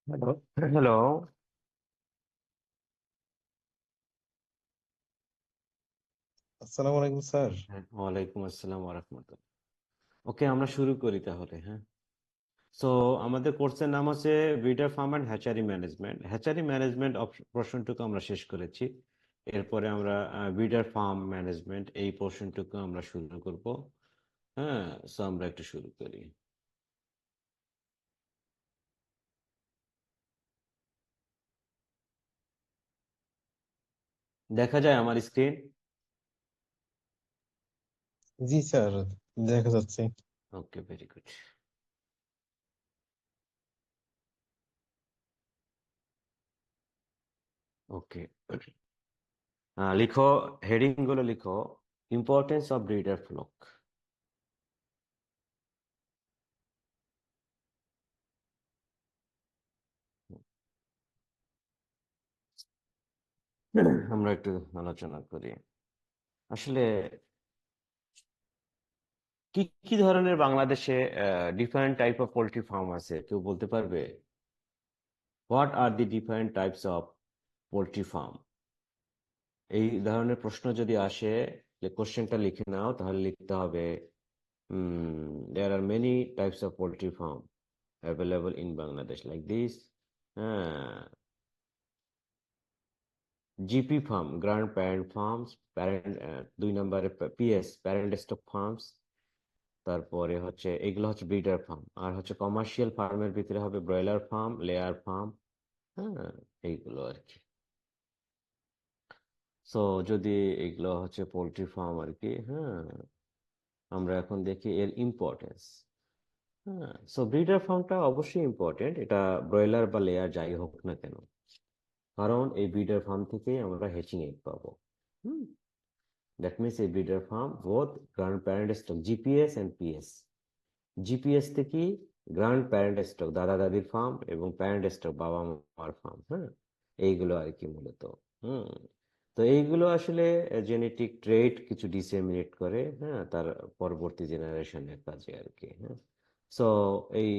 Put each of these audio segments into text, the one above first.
Hello. Hello. আসসালামু আলাইকুম sir. হ্যাঁ, ওয়ালাইকুম আসসালাম ওরহমতুল্লাহ। ওকে, আমরা শুরু করি তাহলে। হ্যাঁ, সো আমাদের কোর্সের নাম হচ্ছে breeder farm and hatchery management. Hatchery management পোর্শনটুকু আমরা শেষ করেছি। এরপরে আমরা ব্রিডার ফার্ম ম্যানেজমেন্ট এই পোর্শনটুকু আমরা শুরু করব। হ্যাঁ, সো আমরা একটু শুরু করি। দেখা যায় আমার স্ক্রিন? জি স্যার, দেখা যাচ্ছে। ওকে, ভেরি গুড। ওকে, লিখো, হেডিং গুলো লিখো। Importance of breeder flock. আমরা একটু আলোচনা করি। আসলে কি কি ধরনের বাংলাদেশে different type of poultry farm আছে, কেউ বলতে পারবে? What are the different types of poultry farm? এই ধরনের প্রশ্ন যদি আসে, কোশ্চেনটা লিখে নাও, তাহলে লিখতে হবে there are many types of poultry farm available in Bangladesh like this. হ্যাঁ, GP farm, grand parent farms, parent, 2 নম্বরে পিএস, প্যারেন্ট স্টক ফার্মস। তারপরে হচ্ছে এগুলো হচ্ছে ব্রিডার ফার্ম। আর হচ্ছে কমার্শিয়াল ফার্মের ভিতরে হবে ব্রয়লার ফার্ম, লেয়ার ফার্ম। হ্যাঁ, এইগুলো আর কি। সো যদি এগুলো হচ্ছে পোলট্রি ফার্ম আর কি। হ্যাঁ, আমরা এখন দেখি এর ইম্পর্টেন্স। হ্যাঁ, সো ব্রিডার ফার্মটা অবশ্যই ইম্পর্টেন্ট, এটা ব্রয়লার বা লেয়ার যাই হোক না কেন, কারণ এই ব্রিডার ফার্ম থেকেই আমরা হ্যাচিং এগ পাবো। হুম, দ্যাট মিনস এই breeder farm both grand parent stock GPS and PS. GPS থেকে গ্র্যান্ড প্যারেন্ট স্টক, দাদা দাদির ফার্ম, এবং প্যারেন্ট স্টক, বাবা মার ফার্ম। হ্যাঁ, এইগুলো আর কি মূলত। হুম, তো এইগুলো আসলে জেনেটিক ট্রেট কিছু ডিসেমিনেট করে, হ্যাঁ, তার পরবর্তী জেনারেশনের কাজে আর কি। হ্যাঁ, সো এই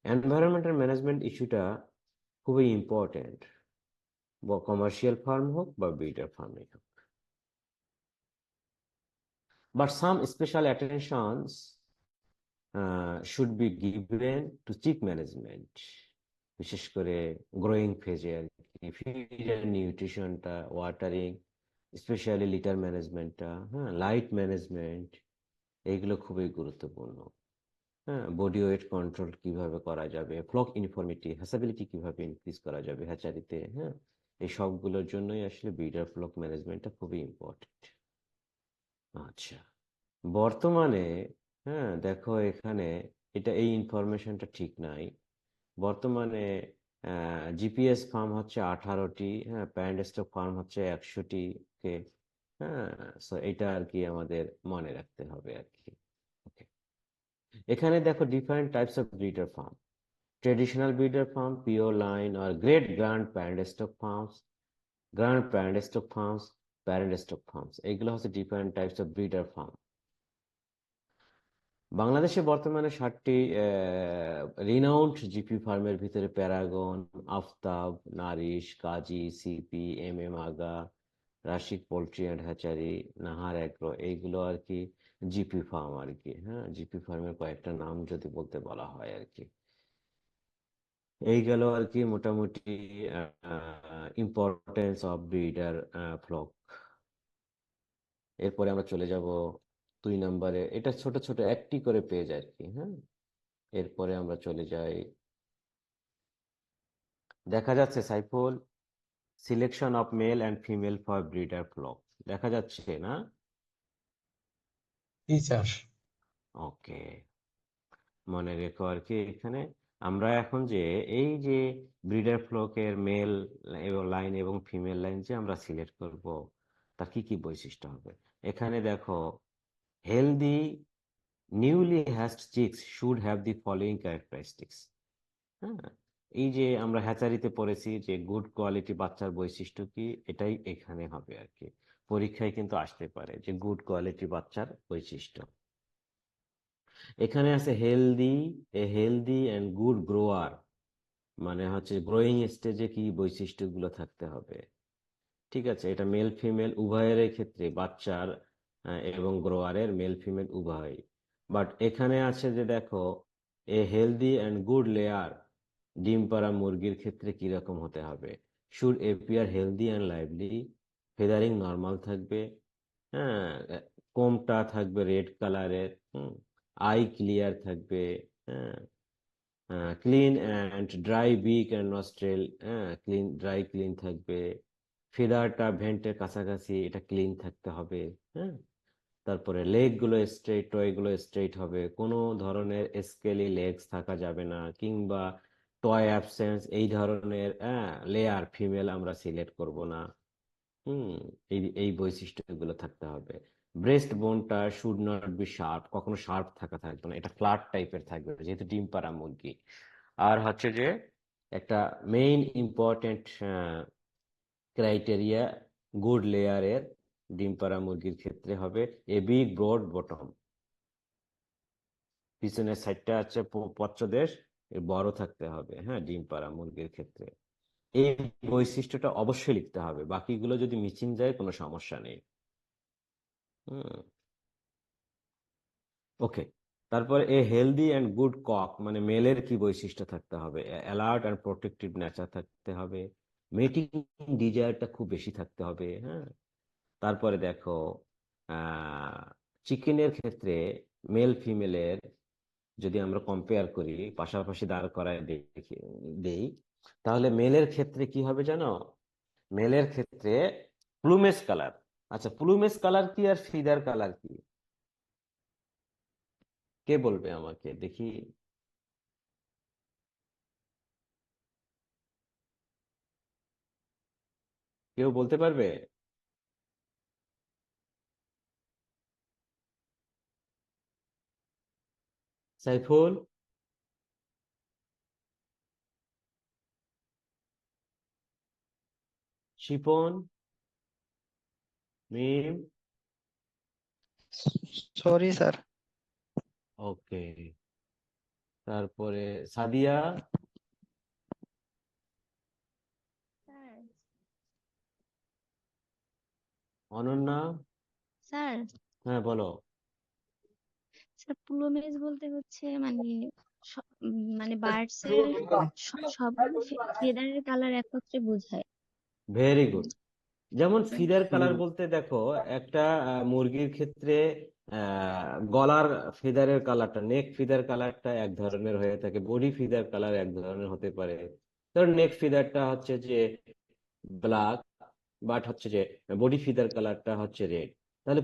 এনভায়রনমেন্টাল ম্যানেজমেন্ট ইস্যুটা খুবই ইম্পর্টেন্ট, কমার্শিয়াল ফার্ম হোক বা ব্রিডার ফার্মে হোক। But some special attentions should be given to chick management, বিশেষ করে গ্রোয়িং ফেজে আর কি। ফিড নিউট্রিশনটা, ওয়াটারিং, স্পেশালি লিটার ম্যানেজমেন্টটা, হ্যাঁ, লাইট ম্যানেজমেন্ট, এইগুলো খুবই গুরুত্বপূর্ণ। হ্যাঁ, বডি ওয়েট কন্ট্রোল কিভাবে করা যাবে, ফ্লক ইউনিফর্মিটি, হ্যাসাবিলিটি কিভাবে ইনক্রিজ করা যাবে হ্যাচারিতে। হ্যাঁ, এই সবগুলোর জন্যই আসলে ব্রিডার ফ্লক ম্যানেজমেন্টটা খুবই ইম্পর্টেন্ট। আচ্ছা, বর্তমানে, হ্যাঁ দেখো এখানে, এটা এই ইনফরমেশনটা ঠিক নাই। বর্তমানে জিপিএস ফার্ম হচ্ছে 18টি, হ্যাঁ, প্যারেন্ট স্টক ফার্ম হচ্ছে 100টি কে। হ্যাঁ, সো এটা আর কি আমাদের মনে রাখতে হবে আর কি। ওকে, এখানে দেখো different types of breeder farm: traditional breeder farm, pure line আর great grand parent stock farms, grand parent stock farms, parent stock farms. এইগুলো হচ্ছে different types of breeder farm. বাংলাদেশে বর্তমানে 60টি রিনাউন্ড জিপি ফার্মের ভিতরে Paragon, Aftab, Nourish, Kazi, CP, M Aga, Rashik poultry and hatchery, Nahar agro, এইগুলো আর কি জিপি ফার্ম আর কি। হ্যাঁ, জিপি ফার্মের কয়েকটা নাম যদি বলতে বলা হয় আর কি। এই গেল আর কি মোটামুটি ইম্পর্টেন্স অফ ব্রিডার ফ্লক। এরপরে আমরা চলে যাব 2 নম্বরে, এটা ছোট ছোট একটি করে পেজ আর কি। হ্যাঁ, এরপরে আমরা চলে যাই। দেখা যাচ্ছে Saiful? Selection of male and female for breeder flock, দেখা যাচ্ছে না? জি স্যার। ওকে, মনে রেখো আর কি। এখানে আমরা এখন যে এই যে ব্রিডার ফ্লকের মেল এবং লাইন এবং ফিমেল লাইন যে আমরা সিলেক্ট করব, তার কি কি বৈশিষ্ট্য হবে? এখানে দেখো, healthy newly hatched chicks should have the following characteristics. হ্যাঁ, এই যে আমরা হ্যাচারিতে পড়েছি যে গুড কোয়ালিটি বাচ্চার বৈশিষ্ট্য কি, এটাই এখানে হবে আর কি। পরীক্ষায় কিন্তু আসতে পারে যে গুড কোয়ালিটি বাচ্চার বৈশিষ্ট্য। এখানে আছে healthy, A healthy and good grower, মানে হচ্ছে গ্রোয়িং স্টেজে কি বৈশিষ্ট্যগুলো থাকতে হবে। ঠিক আছে, এটা মেল ফিমেল উভয়ের ক্ষেত্রে, বাচ্চার এবং গ্রোয়ারের মেল ফিমেল উভয়। বাট এখানে আছে যে দেখো, a healthy and good layer, ডিম পাড়া মুরগির ক্ষেত্রে কি রকম হতে হবে? Should appear healthy and lively, feathering normal থাকবে, হ্যাঁ, কোমটা থাকবে রেড কালারের, আই ক্লিয়ার থাকবে, হ্যাঁ, ক্লিন অ্যান্ড ড্রাই বিক অ্যান্ড নস্ট্রেল, হ্যাঁ, ক্লিন ড্রাই ক্লিন থাকবে, ফেদারটা ভেন্টের কাছাকাছি এটা ক্লিন থাকতে হবে, হ্যাঁ। তারপরে লেগ গুলো স্ট্রেট, টয় গুলো স্ট্রেট হবে, কোনো ধরনের স্কেলি লেগস থাকা যাবে না, কিংবা টয় অ্যাবসেন্স এই ধরনের লেয়ার ফিমেল আমরা সিলেক্ট করব না। হুম, এই এই বৈশিষ্ট্যগুলো থাকতে হবে। ব্রেস্ট বোনটা শুড নট বি শার্প, কখনো শার্প থাকা থাকবে না, এটা ফ্ল্যাট টাইপের থাকবে যেহেতু ডিম পাড়া মুরগি। আর হচ্ছে যে একটা মেইন ইম্পর্টেন্ট ক্রাইটেরিয়া গুড লেয়ারের ডিম পাড়া মুরগির ক্ষেত্রে হবে এ বিগ ব্রড বটম, পিছনের সাইডটা হচ্ছে পশ্চদেশ বড় থাকতে হবে, হ্যাঁ, ডিম পাড়া মুরগির ক্ষেত্রে। এই বৈশিষ্ট্যটা অবশ্যই লিখতে হবে, বাকিগুলো যদি মিসিং যায় কোনো সমস্যা নেই। Hmm, okay. তারপর a healthy and good cock, মানে মেলের কি বৈশিষ্ট্য থাকতে হবে? অ্যালার্ট অ্যান্ড প্রোটেক্টিভ নেচার থাকতে হবে, মেটিং ডিজায়ারটা খুব বেশি থাকতে হবে, হ্যাঁ। তারপরে দেখো, চিকেনের ক্ষেত্রে মেল ফিমেলের যদি আমরা কম্পেয়ার করি, পাশাপাশি দাঁড় করায় দেখি দেই, তাহলে মেলের ক্ষেত্রে কি হবে জানো? মেলের ক্ষেত্রে প্লুমেজ কালার। আচ্ছা, প্লুমেজ কালার কি আর ফিদার কালার কি? কে বলবে আমাকে দেখি? কেউ বলতে পারবে? Saiful, Shipon, Mim? Sorry sir. Okay. তারপরে সাদিয়া, স্যার অনন্যা? স্যার হ্যাঁ, বলো। স্যার প্লুমেজ বলতে হচ্ছে মানে মানে বার্ডস এর সবগুলো ফেদারের কালার একত্রে বোঝায়। Very good. যেমন ফিদার কালার বলতে দেখো, একটা মুরগির ক্ষেত্রে গলার ফিদারের কালারটা, নেক ফিদার কালারটা এক ধরনের হয়ে থাকে, বডি ফিদার কালার এক ধরনের হতে পারে। ধর নেক ফিদারটা হচ্ছে যে ব্ল্যাক, বাট হচ্ছে যে বডি ফিদার কালারটা হচ্ছে রেড। তাহলে